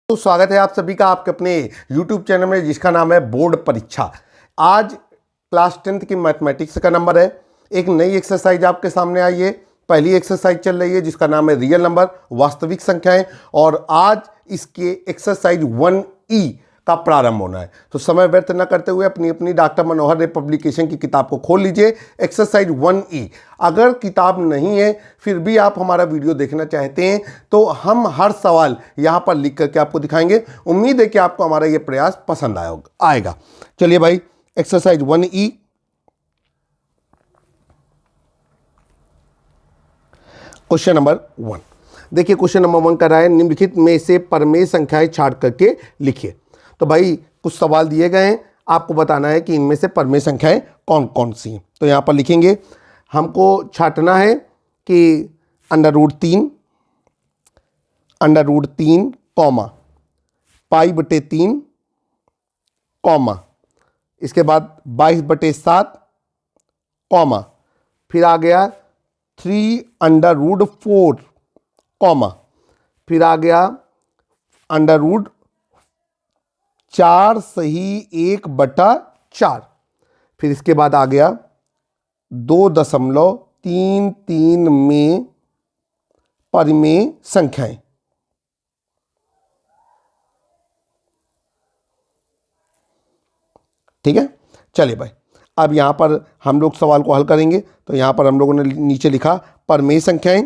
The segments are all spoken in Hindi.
तो स्वागत है आप सभी का आपके अपने YouTube चैनल में जिसका नाम है बोर्ड परीक्षा। आज क्लास 10th की मैथमेटिक्स का नंबर है। एक नई एक्सरसाइज आपके सामने आई है। पहली एक्सरसाइज चल रही है जिसका नाम है रियल नंबर, वास्तविक संख्याएं, और आज इसके एक्सरसाइज 1E का प्रारंभ होना है। तो समय व्यर्थ न करते हुए अपनी अपनी डॉक्टर मनोहर रे पब्लिकेशन की किताब को खोल लीजिए। एक्सरसाइज 1E अगर किताब नहीं है फिर भी आप हमारा वीडियो देखना चाहते हैं तो हम हर सवाल यहां पर लिख करके आपको दिखाएंगे। उम्मीद है कि आपको हमारा ये प्रयास पसंद आएगा। चलिए भाई, एक्सरसाइज 1E क्वेश्चन नंबर 1। देखिए क्वेश्चन नंबर 1 कर रहा है, निम्नलिखित में से परमेय संख्याएं छांट करके लिखिए। तो भाई कुछ सवाल दिए गए हैं, आपको बताना है कि इनमें से परमेय संख्याएं कौन कौन सी हैं। तो यहां पर लिखेंगे, हमको छांटना है कि √3 √3 कॉमा π/3 कॉमा, इसके बाद 22/7 कॉमा, फिर आ गया 3√4 कॉमा, फिर आ गया √4 सही 1/4, फिर इसके बाद आ गया 2.33 में परिमेय संख्याएं। ठीक है, चलिए भाई, अब यहां पर हम लोग सवाल को हल करेंगे। तो यहां पर हम लोगों ने नीचे लिखा परमेय संख्याएं।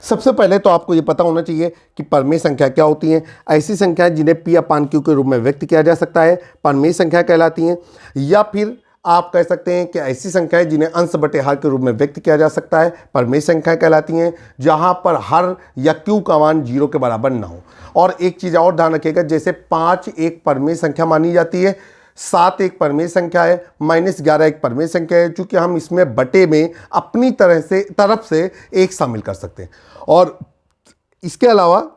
सबसे पहले तो आपको यह पता होना चाहिए कि परमेय संख्या क्या होती हैं। ऐसी संख्याएं जिन्हें P/Q के रूप में व्यक्त किया जा सकता है परमेय संख्या कहलाती हैं, या फिर आप कह सकते हैं कि ऐसी संख्याएं जिन्हें अंश बटे हर के रूप में व्यक्त किया जा सकता है परमेय संख्या कहलाती हैं, जहां पर हर या Q का मान 0 के बराबर ना हो। और एक चीज़ और ध्यान रखिएगा, जैसे 5 एक परमेय संख्या मानी जाती है, 7 एक परमेय संख्या है, -11 एक परमेय संख्या है, चूंकि हम इसमें बटे में अपनी तरफ से एक शामिल कर सकते हैं। और इसके अलावा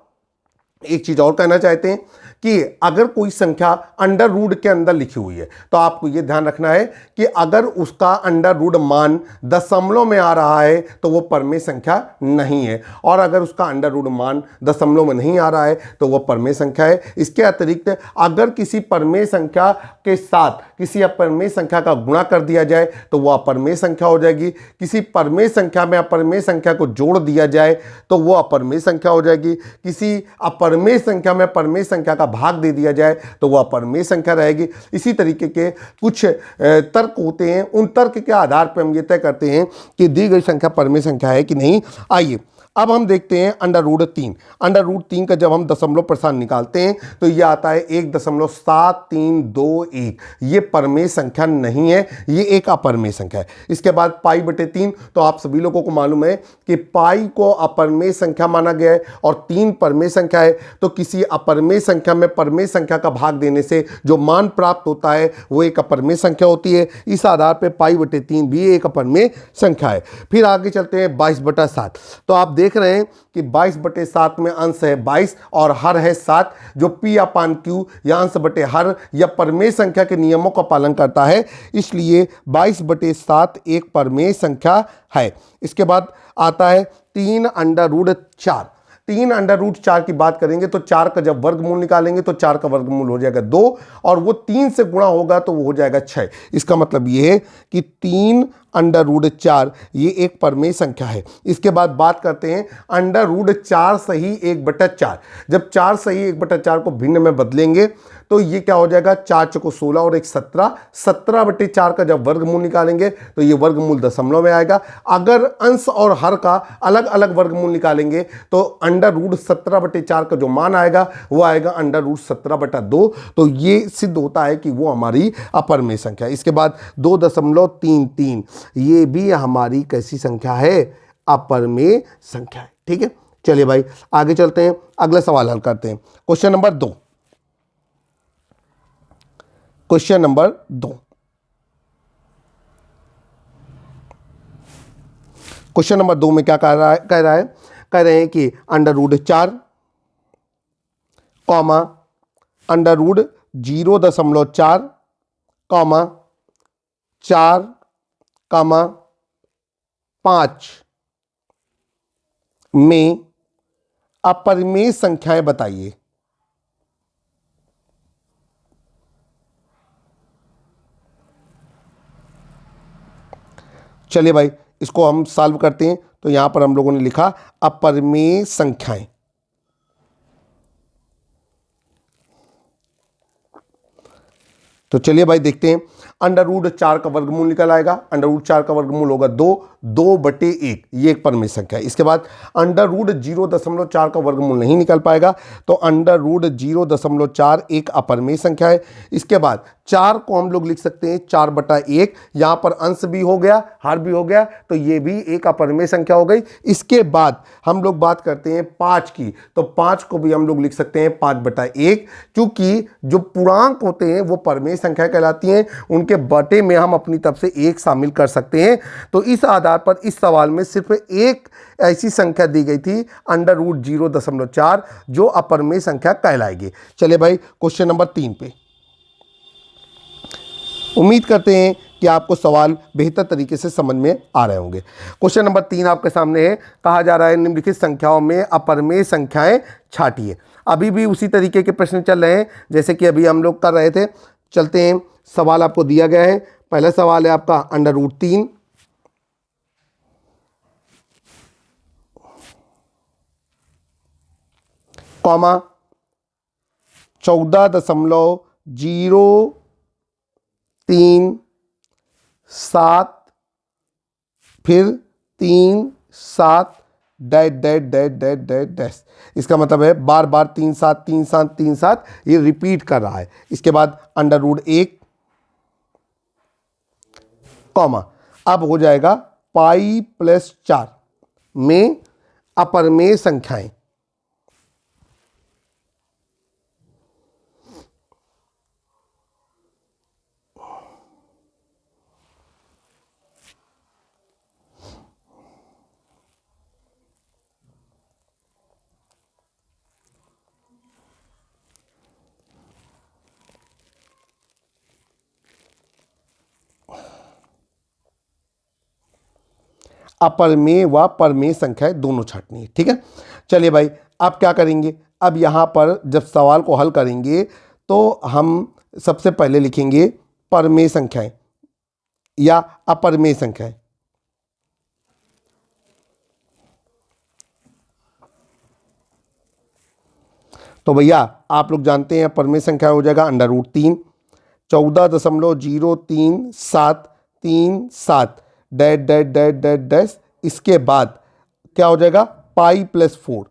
एक चीज और कहना चाहते हैं कि अगर कोई संख्या अंडर रूट के अंदर लिखी हुई है तो आपको यह ध्यान रखना है कि अगर उसका अंडर रूट मान दशमलव में आ रहा है तो वो परमेय संख्या नहीं है, और अगर उसका अंडर रूट मान दशमलव में नहीं आ रहा है तो वो परमेय संख्या है। इसके अतिरिक्त अगर किसी परमेय संख्या के साथ किसी अपरमेय संख्या का गुणा कर दिया जाए तो वह अपरमेय संख्या हो जाएगी। किसी परमेय संख्या में अपरमेय संख्या को जोड़ दिया जाए तो वो अपरमेय संख्या हो जाएगी। किसी अपरमेय संख्या में परमेय संख्या का भाग दे दिया जाए तो वह परमेय संख्या रहेगी। इसी तरीके के कुछ तर्क होते हैं, उन तर्क के आधार पर हम ये तय करते हैं कि दी गई संख्या परमेय संख्या है कि नहीं। आइए अब हम देखते हैं √3। √3 का जब हम दशमलव प्रस्थान निकालते हैं तो ये आता है 1.7321। ये परमेय संख्या नहीं है, ये एक अपरमेय संख्या है। इसके बाद π/3, तो आप सभी लोगों को मालूम है कि पाई को अपरमेय संख्या माना गया है और 3 परमेय संख्या है। तो किसी अपरमेय संख्या में परमेय संख्या का भाग देने से जो मान प्राप्त होता है वो एक अपरमेय संख्या होती है। इस आधार पर π/3 भी एक अपरमेय संख्या है। फिर आगे चलते हैं 22/7। तो आप देख रहे हैं कि 22/7 में अंश है 22 और हर है 7, जो P/Q या अंश बटे हर या परमेय संख्या के नियमों का पालन करता है, इसलिए 22/7 एक परमेय संख्या है। इसके बाद आता है 3√4। 3√4 की बात करेंगे तो 4 का जब वर्गमूल निकालेंगे तो 4 का वर्गमूल हो जाएगा 2, और वो 3 से गुणा होगा तो वो हो जाएगा 6। इसका मतलब ये है कि 3√4 ये एक परमेय संख्या है। इसके बाद बात करते हैं √4 सही 1/4। जब 4 सही 1/4 को भिन्न में बदलेंगे तो ये क्या हो जाएगा, 4 चौको 16 और 1 17। 17/4 का जब वर्गमूल निकालेंगे तो ये वर्गमूल दशमलव में आएगा। अगर अंश और हर का अलग अलग वर्गमूल निकालेंगे तो √17/4 का जो मान आएगा वो आएगा √17/2। तो ये सिद्ध होता है कि वो हमारी अपरमेय संख्या है। इसके बाद 2.33 ये भी हमारी कैसी संख्या है, अपरमेय संख्या है। ठीक है, चलिए भाई आगे चलते हैं, अगला सवाल हल करते हैं। Question number 2। Question number 2, question number 2 में क्या कह रहा है, कह रहे हैं कि √4 कॉमा √0.4 कॉमा 4 कॉमा 5 में अपरिमेय संख्याएं बताइए। चलिए भाई इसको हम सॉल्व करते हैं। तो यहां पर हम लोगों ने लिखा अपरिमेय संख्याएं। तो चलिए भाई देखते हैं। √4 का वर्गमूल निकल आएगा। √4 का वर्गमूल होगा 2, 2/1, ये एक परिमेय संख्या है। इसके बाद √0.4 का वर्गमूल नहीं निकल पाएगा, तो √0.4 एक अपरिमेय संख्या है। इसके बाद 4 को हम लोग लिख सकते हैं 4/1, यहां पर अंश भी हो गया, हर भी हो गया, तो ये भी एक अपरिमेय संख्या हो गई। इसके बाद हम लोग बात करते हैं 5 की, तो 5 को भी हम लोग लिख सकते हैं 5/1, क्योंकि जो पूर्णांक होते हैं वो परिमेय संख्या कहलाती हैं, उनके बटे में हम अपनी तरफ से 1 शामिल कर सकते हैं। तो इस आधार पर इस सवाल में सिर्फ एक ऐसी संख्या दी गई थी √0.4 जो अपरिमेय संख्या कहलाएगी। चलिए भाई क्वेश्चन नंबर 3 पे। उम्मीद करते हैं कि आपको सवाल बेहतर तरीके से समझ में आ रहे होंगे। क्वेश्चन नंबर 3 आपके सामने है। कहा जा रहा है निम्नलिखित संख्याओं में अपरिमेय संख्याएं छांटिए। अभी भी उसी तरीके के प्रश्न चल रहे हैं जैसे कि अभी हम लोग कर रहे थे। चलते हैं, सवाल आपको दिया गया है। पहला सवाल है आपका √3, कॉमा 14.037 फिर 3 7 dash dash dash dash dash dash. इसका मतलब है बार बार 3 7 3 7 3 7 ये रिपीट कर रहा है। इसके बाद √1, कॉमा अब हो जाएगा π+4 में अपरिमेय संख्याएं। अपरिमेय व परिमेय संख्याएं दोनों छांटनी है, ठीक है। चलिए भाई अब क्या करेंगे, अब यहाँ पर जब सवाल को हल करेंगे तो हम सबसे पहले लिखेंगे परिमेय संख्याएं या अपरिमेय संख्याएं। तो भैया आप लोग जानते हैं परिमेय संख्या हो जाएगा √3 14.03737 dash dash dash dash dash. इसके बाद क्या हो जाएगा π+4।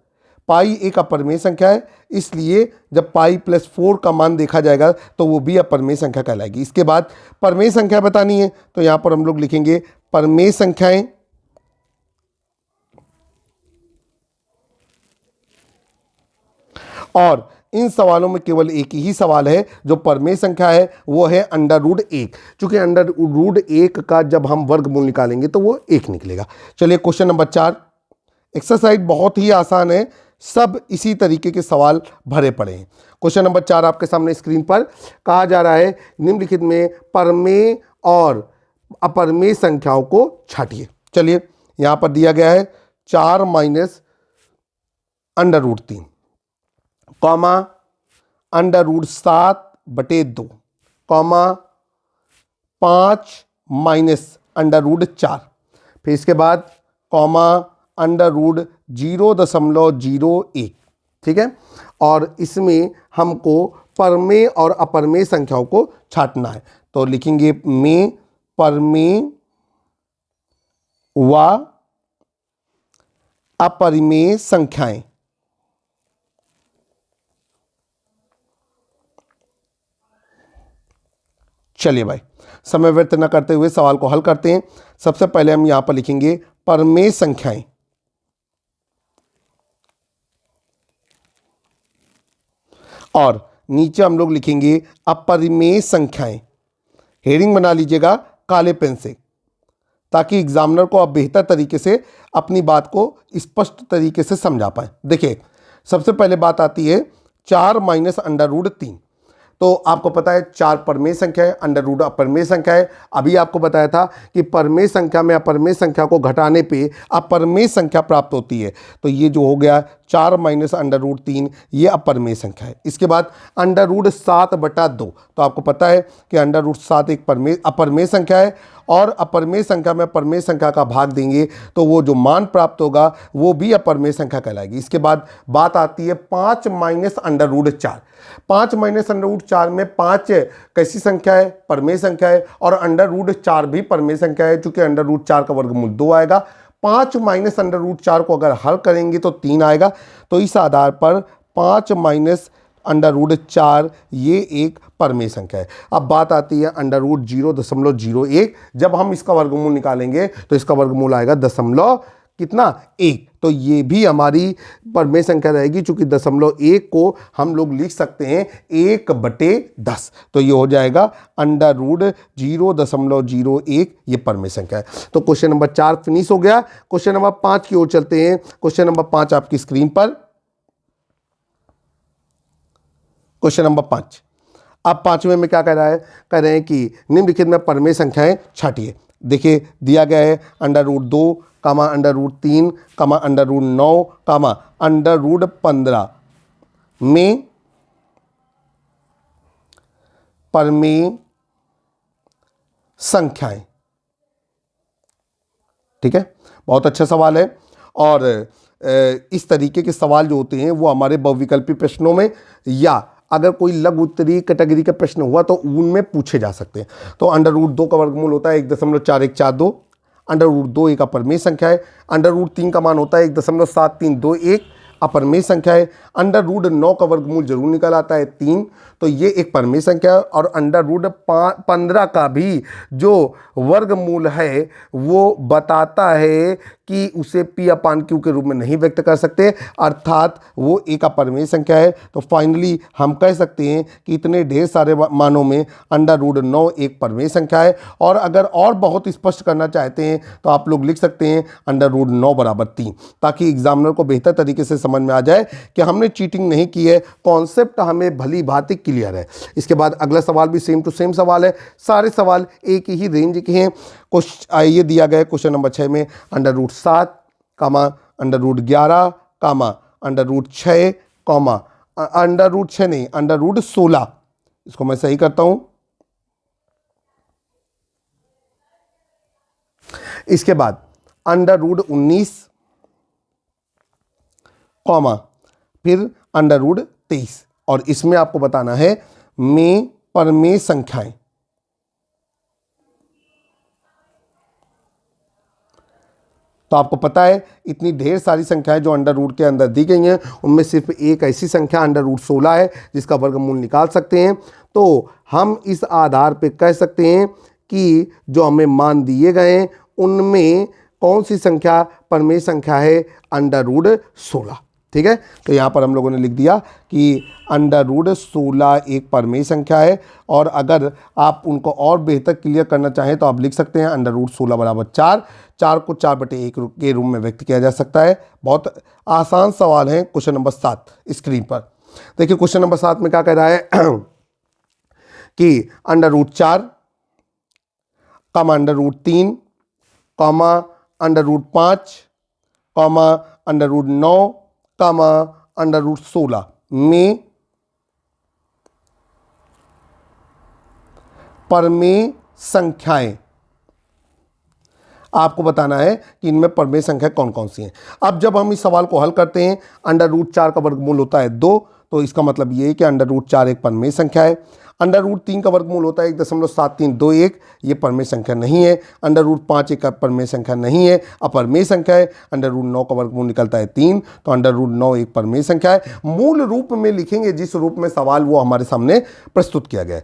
पाई एक अपरिमेय संख्या है, इसलिए जब π+4 का मान देखा जाएगा तो वो भी अपरिमेय संख्या कहलाएगी। इसके बाद परिमेय संख्या बतानी है तो यहां पर हम लोग लिखेंगे परिमेय संख्याएं और इन सवालों में केवल एक ही सवाल है जो परिमेय संख्या है, वो है √1। चूंकि √1 का जब हम वर्गमूल निकालेंगे तो वो 1 निकलेगा। चलिए क्वेश्चन नंबर 4। एक्सरसाइज बहुत ही आसान है, सब इसी तरीके के सवाल भरे पड़े हैं। क्वेश्चन नंबर 4 आपके सामने स्क्रीन पर कहा जा रहा है निम्नलिखित में परिमेय और अपरिमेय संख्याओं को छांटिए। चलिए यहां पर दिया गया है 4 - √3, कॉमा √7/2, कॉमा 5 - √4, फिर इसके बाद कॉमा √0.01, ठीक है। और इसमें हमको परिमेय और अपरिमेय संख्याओं को छांटना है, तो लिखेंगे में परिमेय व अपरिमेय संख्याएं। चलिए भाई समय व्यर्थ न करते हुए सवाल को हल करते हैं। सबसे पहले हम यहां पर लिखेंगे परिमेय संख्याएं, और नीचे हम लोग लिखेंगे अपरिमेय संख्याएं। हेडिंग बना लीजिएगा काले पेन से, ताकि एग्जामिनर को आप बेहतर तरीके से अपनी बात को स्पष्ट तरीके से समझा पाए। देखिए सबसे पहले बात आती है 4 - √3। तो आपको पता है 4 परमेय संख्या है, अंडर रूट अपरमेय संख्या है। अभी आपको बताया था कि परमेय संख्या में अपरमेय संख्या को घटाने पे अपरमेय संख्या प्राप्त होती है। तो ये जो हो गया 4 माइनस अंडर रूट 3, ये अपरमेय संख्या है। इसके बाद अंडर रूट 7/2, तो आपको पता है कि अंडर रूट 7 एक अपरमेय संख्या है, और अपरमेय संख्या में परमेय संख्या का भाग देंगे तो वो जो मान प्राप्त होगा वो भी अपरमेय संख्या कहलाएगी। इसके बाद बात आती है 5 minus under root 4। 5 minus under root 4 में 5 कैसी संख्या है? परमेय संख्या है, और अंडर रूट 4 भी परमेय संख्या है, चूंकि अंडर रूट 4 का वर्गमूल 2 आएगा। 5 माइनस अंडर रूट 4 को अगर हल करेंगे तो 3 आएगा। तो इस आधार पर 5 माइनस अंडर रूट 4 ये एक परमेय संख्या है। अब बात आती है अंडर रूट 0.01। जब हम इसका वर्गमूल निकालेंगे तो इसका वर्गमूल आएगा दशमलव कितना? 1। तो ये भी हमारी परमेय संख्या रहेगी, चूंकि 0.1 को हम लोग लिख सकते हैं 1/10। तो ये हो जाएगा अंडर रूट 0.01, ये परमेय संख्या है। तो क्वेश्चन नंबर 4 फिनिश हो गया। क्वेश्चन नंबर 5 की ओर चलते हैं। क्वेश्चन नंबर 5 आपकी स्क्रीन पर। क्वेश्चन नंबर 5, अब 5वें में क्या कह रहा है? कह रहे हैं कि निम्नलिखित में परमेय संख्याएं छांटिए। देखिए दिया गया है अंडर रूट 2, कामा अंडर रूट 3, कामा अंडर रूट 9, कामा अंडर रूट 15 में परमेय संख्याएं। ठीक है, बहुत अच्छा सवाल है। और इस तरीके के सवाल जो होते हैं वो हमारे बहुविकल्पी प्रश्नों में, या अगर कोई लघु उत्तरीय कैटेगरी का प्रश्न हुआ तो उनमें पूछे जा सकते हैं। तो अंडर रूट 2 का वर्गमूल होता है 1.4142। अंडर रूट 2 एक अपरमेय संख्या है। अंडर रूट 3 का मान होता है 1.7321, अपरमेय संख्या है। अंडर रूट 9 का वर्गमूल जरूर निकल आता है 3, तो ये एक परमेय संख्या है। और अंडर रूट 15 का भी जो वर्गमूल है वो बताता है कि उसे P/Q के रूप में नहीं व्यक्त कर सकते, अर्थात वो एक अपरमेय संख्या है। तो फाइनली हम कह सकते हैं कि इतने ढेर सारे मानों में अंडर रूट 9 एक परमेय संख्या है। और अगर और बहुत स्पष्ट करना चाहते हैं तो आप लोग लिख सकते हैं अंडर रूट 9 बराबर 3, ताकि एग्जामिनर को बेहतर तरीके से समझ में आ जाए कि हमने चीटिंग नहीं की है, कॉन्सेप्ट हमें भली भांति क्लियर है। इसके बाद अगला सवाल भी सेम टू सेम सवाल है, सारे सवाल एक ही रेंज के हैं। ये दिया गया है क्वेश्चन नंबर 6 में under root 7, comma under root 11, comma under root 6, comma under root 6 नहीं, अंडर रूट 16। इसको मैं सही करता हूं। इसके बाद अंडर रूट 19, कॉमा फिर अंडर रूट 23, और इसमें आपको बताना है में परमेय संख्याएं। तो आपको पता है इतनी ढेर सारी संख्याएं जो अंडर रूट के अंदर दी गई हैं, उनमें सिर्फ एक ऐसी संख्या अंडर रूट 16 है जिसका वर्गमूल निकाल सकते हैं। तो हम इस आधार पे कह सकते हैं कि जो हमें मान दिए गए हैं उनमें कौन सी संख्या परमेय संख्या है? Under root 16। ठीक है, तो यहाँ पर हम लोगों ने लिख दिया कि अंडर रूट 16 एक परमेय संख्या है। और अगर आप उनको और बेहतर क्लियर करना चाहें तो आप लिख सकते हैं अंडर रूट 16 बराबर 4। 4 को 4/1 के रूप में व्यक्त किया जा सकता है। बहुत आसान सवाल है। क्वेश्चन नंबर 7 स्क्रीन पर देखिए। क्वेश्चन नंबर 7 में क्या कह रहा है कि अंडर रूट 4, कामा अंडर रूट 3, कामा अंडर रूट 5, कामा अंडर रूट 9, कामा अंडर रूट 16 में परमेय संख्याएं। आपको बताना है कि इनमें परमेय संख्या कौन कौन सी हैं। अब जब हम इस सवाल को हल करते हैं, अंडर रूट 4 का वर्गमूल होता है 2, तो इसका मतलब ये है कि अंडर रूट 4 एक परमेय संख्या है। अंडर रूट 3 का वर्गमूल होता है 1.7321, ये परमेय संख्या नहीं है। अंडर रूट 5 एक परमेय संख्या नहीं है, अपरमेय संख्या है। अंडर रूट 9 का वर्गमूल निकलता है 3, तो अंडर रूट 9 एक परमेय संख्या है। मूल रूप में लिखेंगे जिस रूप में सवाल वो हमारे सामने प्रस्तुत किया गया है।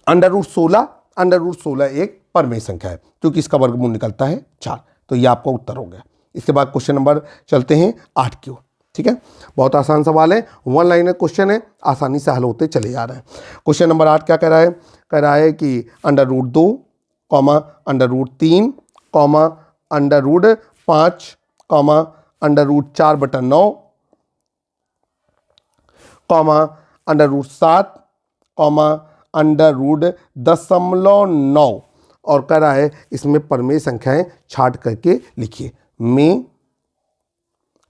अंडर रूट 16 एक परमेय संख्या है, क्योंकि इसका वर्गमूल निकलता है 4। तो ये आपका उत्तर हो गया। इसके बाद क्वेश्चन नंबर चलते हैं 8 की ओर। ठीक है, बहुत आसान सवाल है, 1 लाइनर क्वेश्चन है, आसानी से हल होते चले जा रहे हैं। क्वेश्चन नंबर 8 क्या कह रहा है? कह रहा है कि under root 2, comma under root 3, comma under root 5, comma under root 4/9, comma √7 comma √10.9 और कह रहा है इसमें परमेय संख्याएं छांट करके लिखिए। में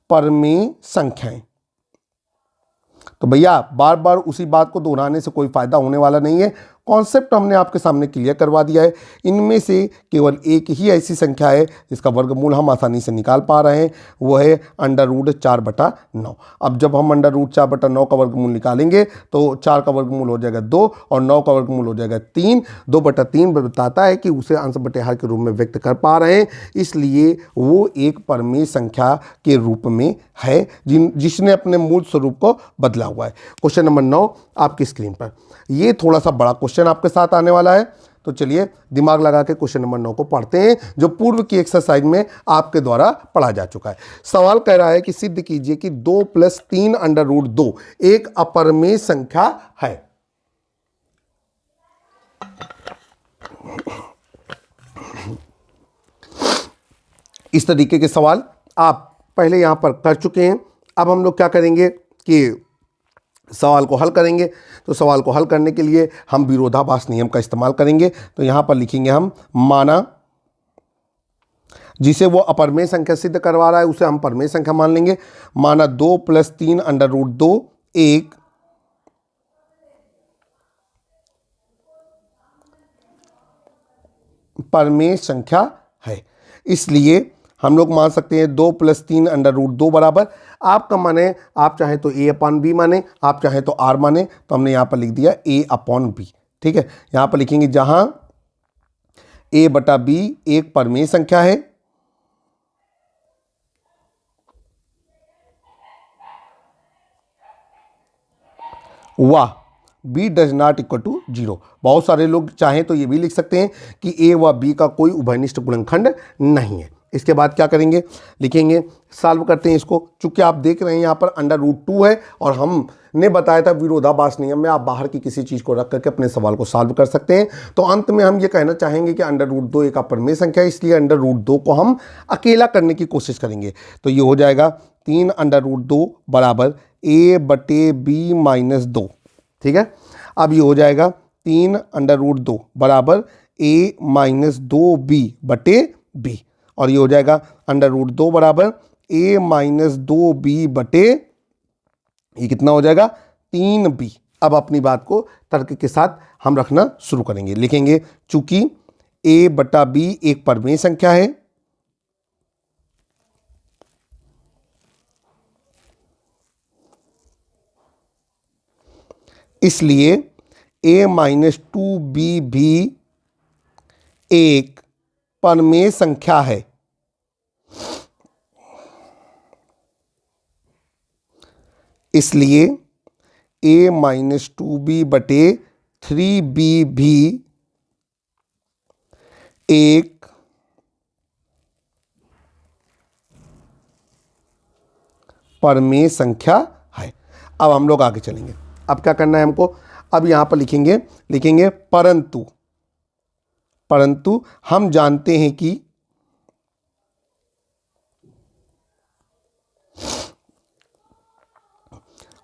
परमेय संख्याएं, तो भैया बार बार उसी बात को दोहराने से कोई फायदा होने वाला नहीं है। कॉन्सेप्ट हमने आपके सामने क्लियर करवा दिया है। इनमें से केवल एक ही ऐसी संख्या है जिसका वर्गमूल हम आसानी से निकाल पा रहे हैं, वो है √4/9। अब जब हम √4/9 का वर्गमूल निकालेंगे तो 4 का वर्गमूल हो जाएगा 2 और 9 का वर्गमूल हो जाएगा 3। 2/3 बताता है कि उसे अंश बटे हर के रूप में व्यक्त कर पा रहे हैं, इसलिए वो एक परमेय संख्या के रूप में है जिसने अपने मूल स्वरूप को बदला हुआ है। क्वेश्चन नंबर 9 आपकी स्क्रीन पर। ये थोड़ा सा बड़ा क्वेश्चन आपके साथ आने वाला है, तो चलिए दिमाग लगा के क्वेश्चन नंबर 9 को पढ़ते हैं, जो पूर्व की एक्सरसाइज में आपके द्वारा पढ़ा जा चुका है। सवाल कह रहा है कि सिद्ध कीजिए कि 2 + 3√2 एक अपरमेय संख्या है। इस तरीके के सवाल आप पहले यहां पर कर चुके हैं। अब हम लोग क्या करेंगे कि सवाल को हल करेंगे। तो सवाल को हल करने के लिए हम विरोधाभास नियम का इस्तेमाल करेंगे। तो यहां पर लिखेंगे हम माना, जिसे वो अपरमेय संख्या सिद्ध करवा रहा है उसे हम परमेय संख्या मान लेंगे। माना 2 + 3√2 एक परमेय संख्या है, इसलिए हम लोग मान सकते हैं 2 + 3√2 बराबर, आपका माने आप चाहे तो a/b माने, आप चाहे तो r माने, तो हमने यहाँ पर लिख दिया a/b। ठीक है, यहाँ पर लिखेंगे जहां a/b एक परमेय संख्या है व b does not equal to 0। बहुत सारे लोग चाहें तो ये भी लिख सकते हैं कि a व b का कोई उभयनिष्ठ गुणनखंड नहीं है। इसके बाद क्या करेंगे, लिखेंगे, सॉल्व करते हैं इसको। चूंकि आप देख रहे हैं यहाँ पर √2 है और हमने बताया था विरोधाभास नियम में आप बाहर की किसी चीज़ को रख करके अपने सवाल को सॉल्व कर सकते हैं। तो अंत में हम ये कहना चाहेंगे कि √2 एक अपरमेय संख्या है, इसलिए √2 को हम अकेला करने की कोशिश करेंगे। तो ये हो जाएगा 3√2 बराबर a/b - 2। ठीक है, अब ये हो जाएगा 3√2 बराबर a - 2b/b और ये हो जाएगा √2 बराबर a - 2b/, ये कितना हो जाएगा 3b। अब अपनी बात को तर्क के साथ हम रखना शुरू करेंगे। लिखेंगे चूंकि a/b एक परमेय संख्या है, इसलिए a - 2b भी एक परमेय संख्या है। इसलिए a - 2b/3b भी एक परमेय संख्या है। अब हम लोग आगे चलेंगे। अब क्या करना है हमको, अब यहां पर लिखेंगे परंतु हम जानते हैं कि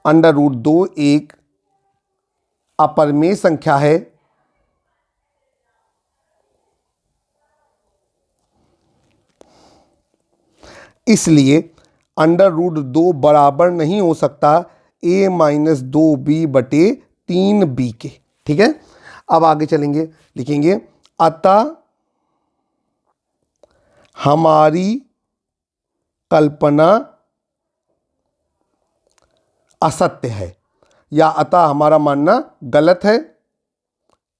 √2 एक अपरमेय संख्या है, इसलिए √2 बराबर नहीं हो सकता a - 2b/3b के। ठीक है, अब आगे चलेंगे, लिखेंगे अतः हमारी कल्पना असत्य है, या अतः हमारा मानना गलत है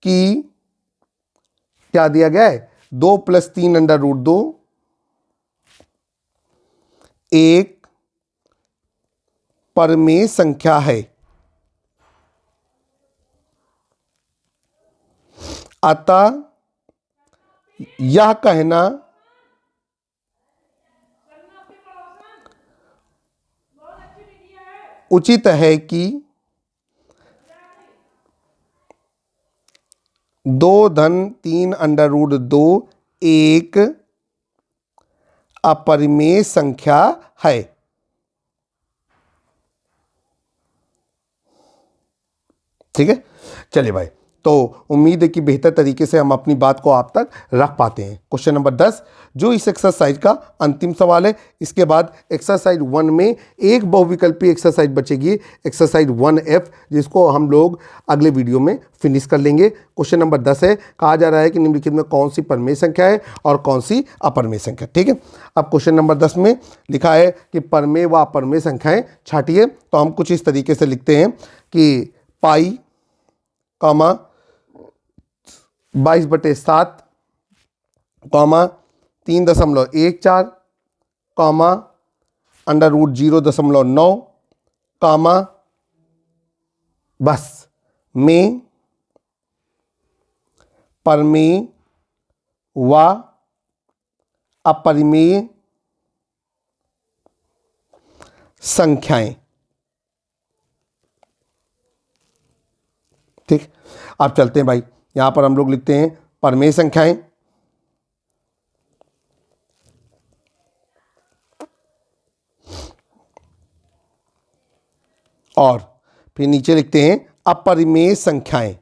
कि क्या दिया गया है 2 + 3√2 एक परमेय संख्या है। अतः यह कहना उचित है कि 2-3√2 एक अपरिमेय संख्या है। ठीक है। चलिए भाई, तो उम्मीद है कि बेहतर तरीके से हम अपनी बात को आप तक रख पाते हैं। क्वेश्चन नंबर 10 जो इस एक्सरसाइज का अंतिम सवाल है। इसके बाद एक्सरसाइज 1 में एक बहुविकल्पी एक्सरसाइज बचेगी, एक्सरसाइज 1F, जिसको हम लोग अगले वीडियो में फिनिश कर लेंगे। क्वेश्चन नंबर 10 है, कहा जा रहा है कि निम्नलिखित में कौन सी परमेय संख्या है और कौन सी अपरमेय संख्या। ठीक है, अब क्वेश्चन नंबर 10 में लिखा है कि परमेय व अपरमेय संख्याएं छाटिए। तो हम कुछ इस तरीके से लिखते हैं कि पाई कॉमा 22/7 कॉमा 3.14 कॉमा √0.9 कॉमा बस में परमेय व अपरिमेय संख्याएं। ठीक, अब चलते हैं भाई, यहां पर हम लोग लिखते हैं परमेय संख्याएं और फिर नीचे लिखते हैं अपरिमेय संख्याएं।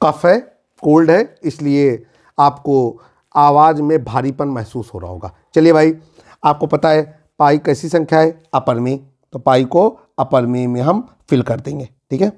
कफ है, कोल्ड है, इसलिए आपको आवाज में भारीपन महसूस हो रहा होगा। चलिए भाई, आपको पता है पाई कैसी संख्या है, अपरमेय, तो पाई को अपरमेय में हम फिल कर देंगे। ठीक है,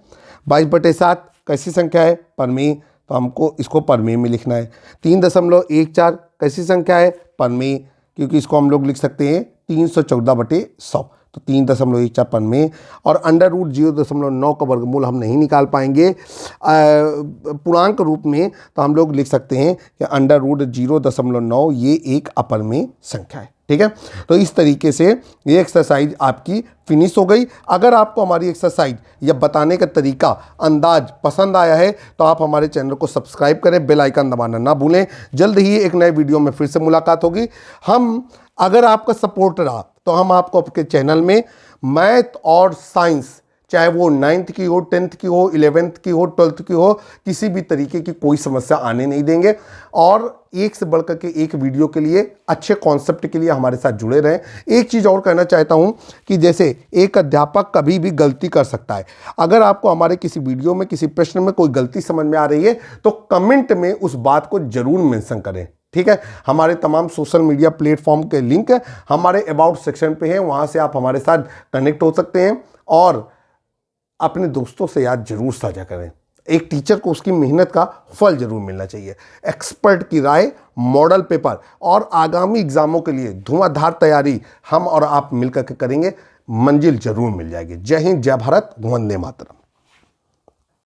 22/7 कैसी संख्या है, परमेय, तो हमको इसको परमेय में लिखना है। 3.14 कैसी संख्या है, परमेय, क्योंकि इसको हम लोग लिख सकते हैं 314/100, तो 3.14 परमेय। और √0.9 का वर्गमूल हम नहीं निकाल पाएंगे पूर्णांक रूप में, तो हम लोग लिख सकते हैं कि √0.9 ये एक अपरमेय संख्या है। ठीक है, तो इस तरीके से ये एक्सरसाइज आपकी फिनिश हो गई। अगर आपको हमारी एक्सरसाइज या बताने का तरीका, अंदाज पसंद आया है तो आप हमारे चैनल को सब्सक्राइब करें, बेल आइकन दबाना ना भूलें। जल्द ही एक नए वीडियो में फिर से मुलाकात होगी। अगर आपका सपोर्ट रहा तो हम आपको आपके चैनल में मैथ और साइंस, चाहे वो 9th की हो, 10th की हो, 11th की हो, 12th की हो, किसी भी तरीके की कोई समस्या आने नहीं देंगे। और एक से बढ़कर के एक वीडियो के लिए, अच्छे कॉन्सेप्ट के लिए हमारे साथ जुड़े रहें। एक चीज़ और कहना चाहता हूं कि जैसे एक अध्यापक कभी भी गलती कर सकता है। अगर आपको हमारे किसी वीडियो में, किसी प्रश्न में कोई गलती समझ में आ रही है तो कमेंट में उस बात को जरूर मेंशन करें। ठीक है, हमारे तमाम सोशल मीडिया प्लेटफॉर्म के लिंक हमारे अबाउट सेक्शन पे हैं, वहां से आप हमारे साथ कनेक्ट हो सकते हैं और अपने दोस्तों से याद जरूर साझा करें। एक टीचर को उसकी मेहनत का फल जरूर मिलना चाहिए। एक्सपर्ट की राय, मॉडल पेपर और आगामी एग्जामों के लिए धुआंधार तैयारी हम और आप मिलकर के करेंगे, मंजिल जरूर मिल जाएगी। जय हिंद, जय भारत, वंदे मातरम।